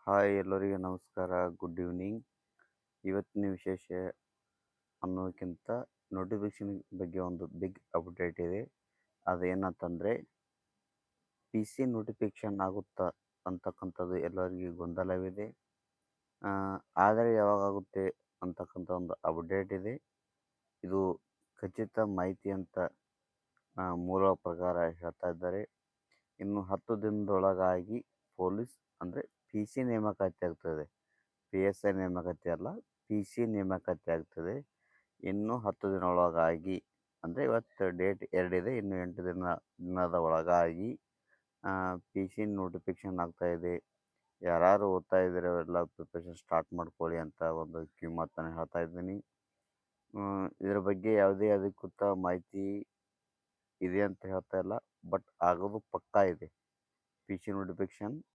Hi ಎಲ್ಲರಿಗೆ ನಮಸ್ಕಾರ, good evening. ಇವತ್ತಿನ ವಿಶೇಷ ಅನ್ನೋದಕ್ಕಿಂತ ನೋಟಿಫಿಕೇಶನ್ ಬಗ್ಗೆ ಒಂದು ಬಿಗ್ ಅಪ್ಡೇಟ್ ಇದೆ. ಅದೇನಂತಂದರೆ ಪಿ ಸಿ ನೋಟಿಫಿಕೇಶನ್ ಆಗುತ್ತಾ ಅಂತಕ್ಕಂಥದ್ದು ಎಲ್ಲರಿಗೂ ಗೊಂದಲವಿದೆ. ಆ, ಆದರೆ ಯಾವಾಗುತ್ತೆ ಅಂತಕ್ಕಂಥ ಒಂದು ಅಪ್ಡೇಟ್ ಇದೆ. ಇದು ಖಚಿತ ಮಾಹಿತಿ ಅಂತ ಮೂಲ ಪ್ರಕಾರ ಹೇಳ್ತಾ ಇದ್ದಾರೆ. ಇನ್ನು 10 ದಿನದೊಳಗಾಗಿ ಪೊಲೀಸ್ ಅಂದರೆ ಪಿ ಸಿ ನೇಮಕಾತಿ ಆಗ್ತದೆ. ಪಿ ಎಸ್ ಐ ನೇಮಕಾತಿ ಅಲ್ಲ, ಪಿ ಸಿ ನೇಮಕಾತಿ ಆಗ್ತದೆ. ಇನ್ನು 10 ದಿನ ಒಳಗಾಗಿ ಅಂದರೆ ಇವತ್ತು ಡೇಟ್ 2 ಇದೆ, ಇನ್ನು 8 ದಿನದ ಒಳಗಾಗಿ ಪಿ ಸಿ ನೋಟಿಫಿಕೇಶನ್ ಆಗ್ತಾ ಇದೆ. ಯಾರು ಓದ್ತಾ ಇದ್ದೀರೋ ಎಲ್ಲ ಪ್ರಿಪ್ರೇಷನ್ ಸ್ಟಾರ್ಟ್ ಮಾಡ್ಕೊಳ್ಳಿ ಅಂತ ಒಂದು ಕಿಮ್ಮತ್ತನ್ನು ಹೇಳ್ತಾ ಇದ್ದೀನಿ. ಇದರ ಬಗ್ಗೆ ಯಾವುದೇ ಅಧಿಕೃತ ಮಾಹಿತಿ ಇದೆ ಅಂತ ಹೇಳ್ತಾ ಇಲ್ಲ, ಬಟ್ ಆಗೋದು ಪಕ್ಕಾ ಇದೆ. P C notification